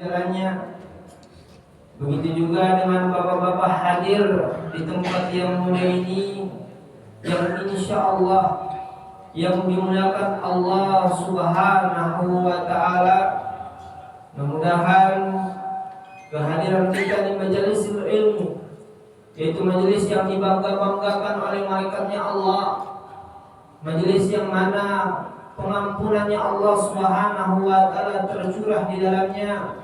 jalannya. Begitu juga dengan bapak-bapak hadir di tempat yang mulia ini, yang insya Allah yang dimuliakan Allah Subhanahu wa Ta'ala. Mudah-mudahan kehadiran kita di majelis ilmu, yaitu majelis yang dibangga-banggakan oleh malaikatnya Allah, majelis yang mana pengampunannya Allah Subhanahu wa Ta'ala tercurah di dalamnya.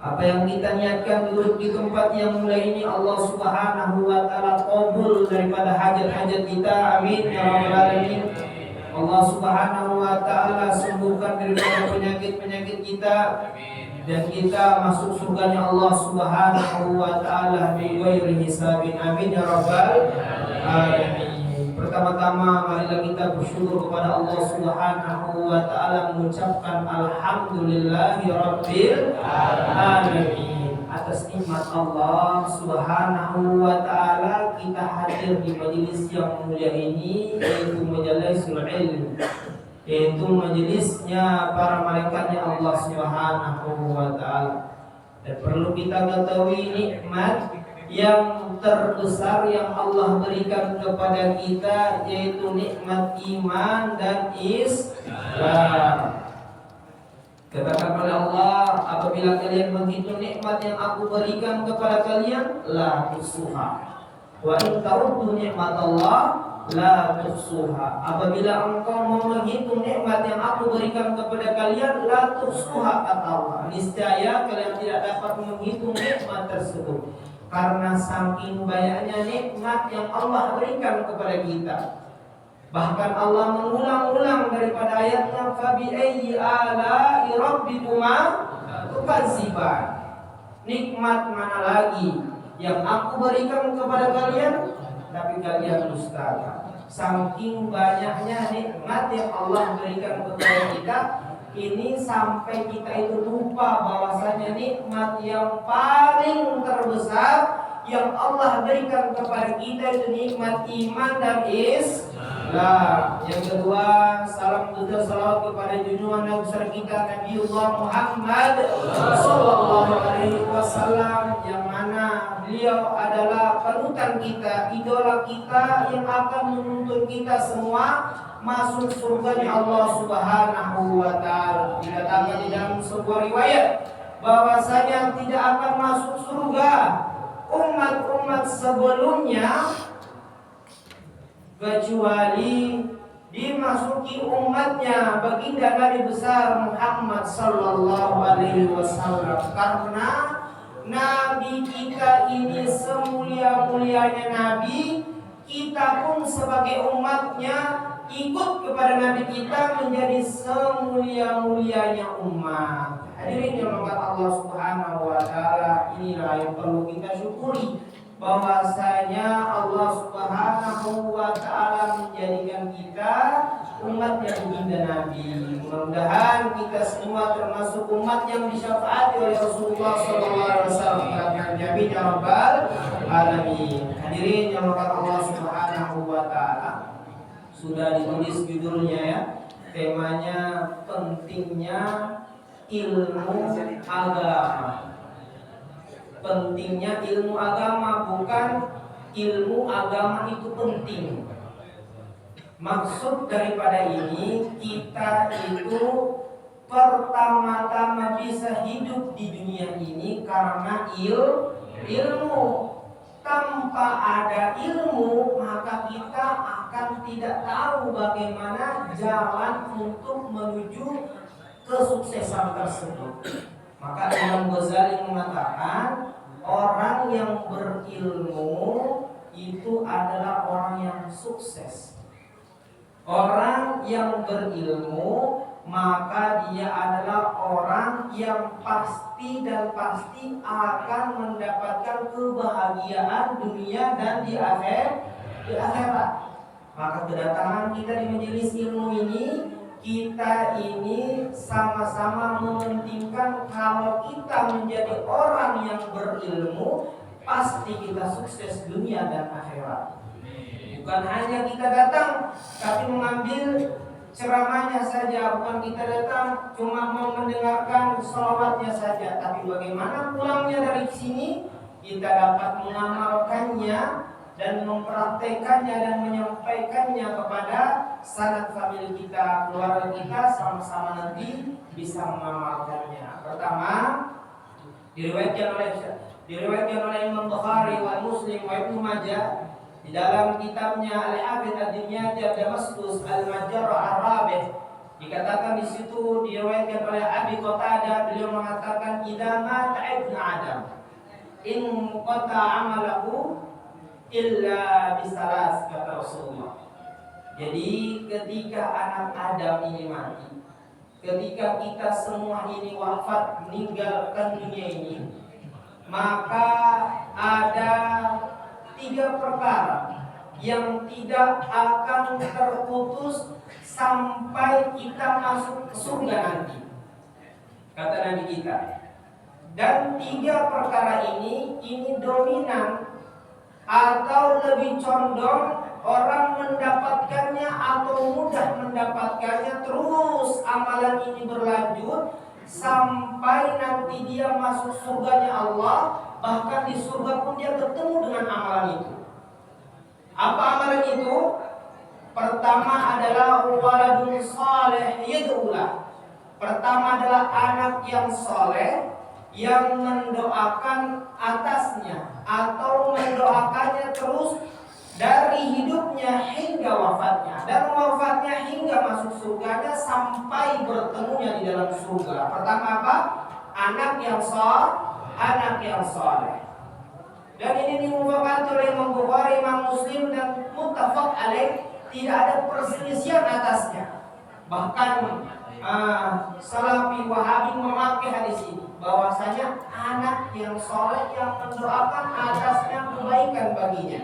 Apa yang kita niatkan duduk di tempat yang mulia ini, Allah Subhanahu wa Ta'ala qabul daripada hajat-hajat kita. Amin ya rabbal alamin. Allah Subhanahu wa Ta'ala sembuhkan daripada penyakit-penyakit kita, dan kita masuk surganya Allah Subhanahu wa Ta'ala bi ghairi hisabin. Amin ya rabbal alamin. Pertama-tama marilah kita bersyukur kepada Allah Subhanahu wa Ta'ala, mengucapkan alhamdulillahi rabbil alamin atas nikmat Allah Subhanahu wa Ta'ala. Kita hadir di majelis yang mulia ini, yaitu majelisul ilm, yaitu majelisnya para malaikatnya Allah Subhanahu wa Ta'ala. Dan perlu kita ketahui nikmat yang terbesar yang Allah berikan kepada kita, yaitu nikmat iman dan Islam. Katakan oleh Allah, apabila kalian menghitung nikmat yang aku berikan kepada kalian, la tuhsuha. Wa in ta'uddu nikmat Allah la tuhsuha. Apabila engkau mau menghitung nikmat yang aku berikan kepada kalian, la tuhsuha, kata Allah, niscaya kalian tidak dapat menghitung nikmat tersebut. Karena saking banyaknya nikmat yang Allah berikan kepada kita. Bahkan Allah mengulang-ulang daripada ayatnya, fabi ayyi ala'i rabbikuma tukadziban. Nikmat mana lagi yang aku berikan kepada kalian tapi kalian dustakan. Saking banyaknya nikmat yang Allah berikan kepada kita, ini sampai kita itu lupa bahwasanya nikmat yang paling terbesar yang Allah berikan kepada kita itu nikmat iman dan Islam. Yang kedua, salam dan salawat kepada junjungan Nabi besar kita Nabiullah Muhammad sallallahu alaihi wasallam, yang mana beliau adalah panutan kita, idola kita, yang akan menuntun kita semua masuk surganya Allah Subhanahu wa Ta'ala. Dikatakan di dalam sebuah riwayat bahwasanya tidak akan masuk surga umat-umat sebelumnya kecuali dimasuki umatnya baginda Nabi besar Muhammad sallallahu alaihi wasallam. Karena Nabi kita ini semulia-mulianya Nabi, kita pun sebagai umatnya ikut kepada Nabi kita menjadi semulia-mulianya umat. Hadirin yang dirahmati Allah Subhanahu wa Ta'ala, inilah yang perlu kita syukuri, bahwasanya Allah Subhanahu wa Ta'ala menjadikan kita umat yang baginda Nabi. Mudah-mudahan kita semua termasuk umat yang disyafaati oleh Rasulullah sallallahu alaihi wasallam. Amin ya rabbal alamin. Hadirin yang dirahmati Allah Subhanahu wa Ta'ala, sudah ditulis judulnya ya, temanya pentingnya ilmu agama. Pentingnya ilmu agama, bukan ilmu agama itu penting. Maksud daripada ini, kita itu pertama-tama bisa hidup di dunia ini karena ilmu. Tanpa ada ilmu, maka kita akan tidak tahu bagaimana jalan untuk menuju kesuksesan tersebut. Maka Imam Ghazali mengatakan, orang yang berilmu itu adalah orang yang sukses. Orang yang berilmu maka dia adalah orang yang pasti dan pasti akan mendapatkan kebahagiaan dunia dan di akhirat. Maka kedatangan kita di majelis ilmu ini, kita ini sama-sama mementingkan kalau kita menjadi orang yang berilmu, pasti kita sukses dunia dan akhirat. Bukan hanya kita datang, tapi mengambil ceramahnya saja, bukan kita datang cuma mau mendengarkan sholawatnya saja, tapi bagaimana pulangnya dari sini kita dapat mengamalkannya dan mempraktekannya dan menyampaikannya kepada sanak famili kita, keluarga kita, sama-sama nanti bisa mengamalkannya. Pertama, diriwayatkan oleh Imam Bukhari wa Muslim wa Ibnu Majah di dalam kitabnya Al-Hafidz Ad-Dimyati Ad-Damaskus Al-Majru' Ar-Rabih, dikatakan di situ diriwayatkan oleh Abi Qatadah, beliau mengatakan idza mata ibnu Adam in qata amalahu illa bisalas, kata Rasulullah. Jadi ketika anak Adam ini mati, ketika kita semua ini wafat meninggalkan dunia ini, maka ada 3 perkara yang tidak akan terputus sampai kita masuk ke surga nanti, kata Nabi kita. Dan 3 perkara ini dominan atau lebih condong orang mendapatkannya atau mudah mendapatkannya, terus amalan ini berlanjut sampai nanti dia masuk surganya Allah. Bahkan di surga pun dia bertemu dengan amalan itu. Apa amalan itu? Pertama adalah waladun saleh yad'ulah. Pertama adalah anak yang soleh yang mendoakan atasnya atau mendoakannya terus dari hidupnya hingga wafatnya, dan wafatnya hingga masuk surganya sampai bertemunya di dalam surga. Pertama apa? Anak yang soleh. Dan ini dimufakat oleh Imam Bukhari, Imam Muslim, dan muttafaq alaih, tidak ada perselisihan atasnya. Bahkan Salafi Wahabi memakai hadis ini bahwasanya anak yang soleh yang mendoakan atasnya kebaikan baginya.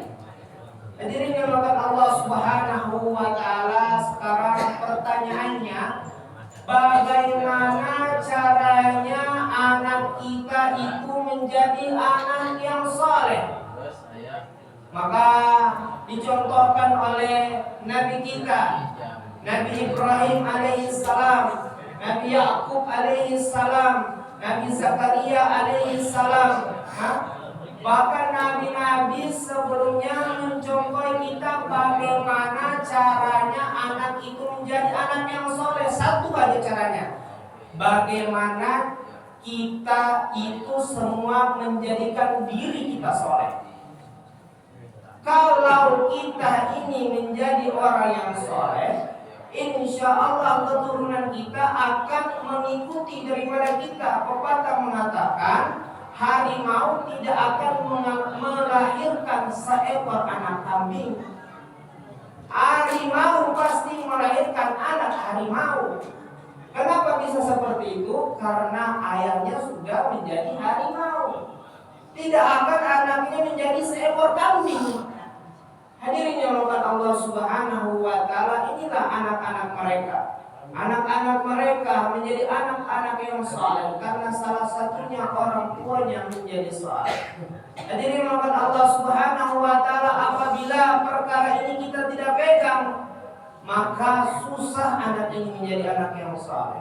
Hadirin yang dirahmati Allah Subhanahu wa taala, sekarang pertanyaannya, bagaimana caranya anak kita itu menjadi anak yang soleh? Maka dicontohkan oleh Nabi kita, Nabi Ibrahim alaihissalam, Nabi Yakub alaihissalam, Nabi Zakaria alaihissalam. Bahkan nabi-nabi sebelumnya mencontohi kita bagaimana caranya anak itu menjadi anak yang soleh. Satu aja caranya, bagaimana kita itu semua menjadikan diri kita soleh. Kalau kita ini menjadi orang yang soleh, insya Allah keturunan kita akan mengikuti daripada kita. Pepatah mengatakan harimau tidak akan melahirkan seekor anak kambing. Harimau pasti melahirkan anak harimau. Kenapa bisa seperti itu? Karena ayahnya sudah menjadi harimau. Tidak akan anaknya menjadi seekor kambing. Hadirin yang dirahmati Allah Subhanahu wa taala, inilah anak-anak mereka. Anak-anak mereka menjadi anak-anak yang saleh karena salah satunya orang tuanya menjadi saleh. Hadirin yang dirahmati Allah Subhanahu wa taala, apabila perkara ini kita tidak pegang, maka susah anak ini menjadi anak yang saleh.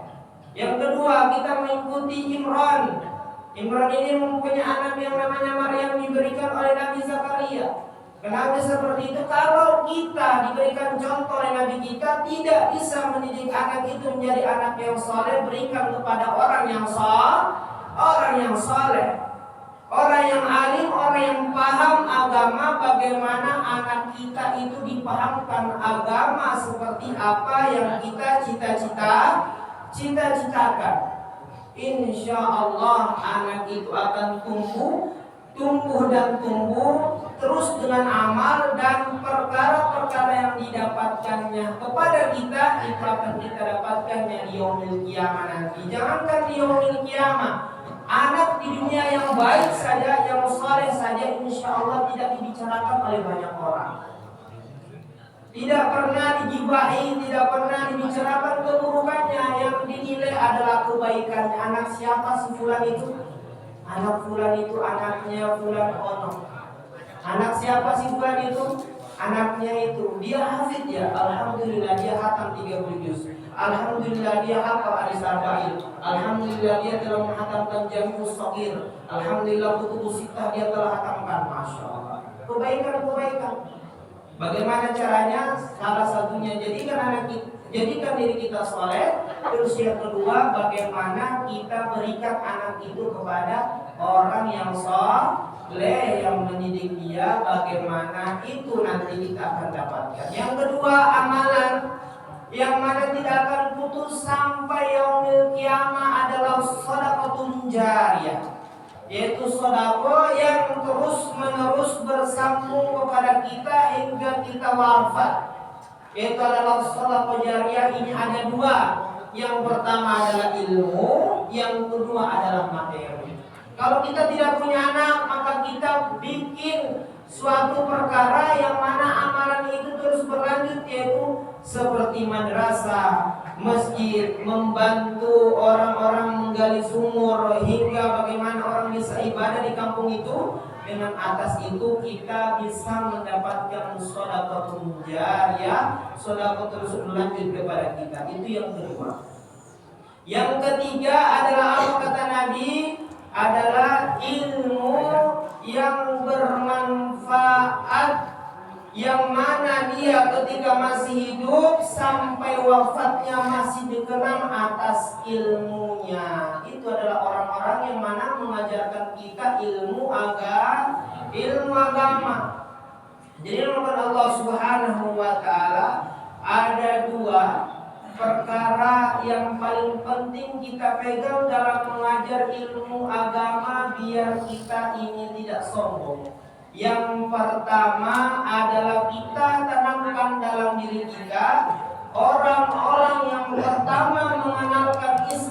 Yang kedua, kita mengikuti Imran. Imran ini mempunyai anak yang namanya Maryam, diberikan oleh Nabi Zakaria. Kenapa seperti itu? Kalau kita diberikan contoh oleh Nabi kita, tidak bisa mendidik anak itu menjadi anak yang soleh, berikan kepada orang yang soleh, orang yang alim, orang yang paham agama. Bagaimana anak kita itu dipahamkan agama seperti apa yang kita cita-citakan. Insya Allah anak itu akan tumbuh dan tumbuh terus dengan amal, dan perkara-perkara yang didapatkannya kepada kita itu akan kita dapatkannya di yaumil qiyamah nanti. Jangankan di yaumil qiyamah, anak di dunia yang baik saja, yang saleh saja, insya Allah tidak dibicarakan oleh banyak orang. Tidak pernah digibahi, tidak pernah dibicarakan keburukannya. Yang dinilai adalah kebaikannya. Anak siapa si fulan itu? Anak fulan itu anaknya fulan ono. Anak siapa si fulan itu? anaknya itu dia hafid ya, alhamdulillah dia khatam 30 juz. Alhamdulillah dia hafal hadis arba'in. Alhamdulillah dia telah menghatamkan Jami'us Shaghir. Alhamdulillah kutubus sittah dia telah hatamkan. Masya Allah. Kebaikan. Bagaimana caranya? Salah satunya jadikan diri kita soleh. Terus yang kedua, bagaimana kita berikan anak itu kepada orang yang soleh yang mendidik dia. Bagaimana itu nanti kita akan dapatkan. Yang kedua, amalan yang mana tidak akan putus sampai yaumil kiamah adalah shadaqatun jariyah, yaitu sedekah yang terus menerus bersambung kepada kita hingga kita wafat. Yaitu adalah sedekah jariyah. Ini ada dua. Yang pertama adalah ilmu, yang kedua adalah materi. Kalau kita tidak punya anak, maka kita bikin suatu perkara yang mana amalan itu terus berlanjut, yaitu seperti madrasah, masjid, membantu orang-orang menggali sumur, hingga bagaimana orang bisa ibadah di kampung itu. Dengan atas itu kita bisa mendapatkan shadaqatun jariyah, sedekah terus berlanjut kepada kita. Itu yang kedua. Yang ketiga adalah apa kata Nabi? Adalah ilmu yang bermanfaat, yang mana dia ketika masih hidup sampai wafatnya masih dikenang atas ilmunya. Itu adalah orang-orang yang mana mengajarkan kita ilmu agama. Jadi menurut Allah Subhanahu wa taala ada dua perkara yang paling penting kita pegang dalam mengajar ilmu agama biar kita ini tidak sombong. Yang pertama adalah kita tanamkan dalam diri kita orang-orang yang pertama mengenalkan Islam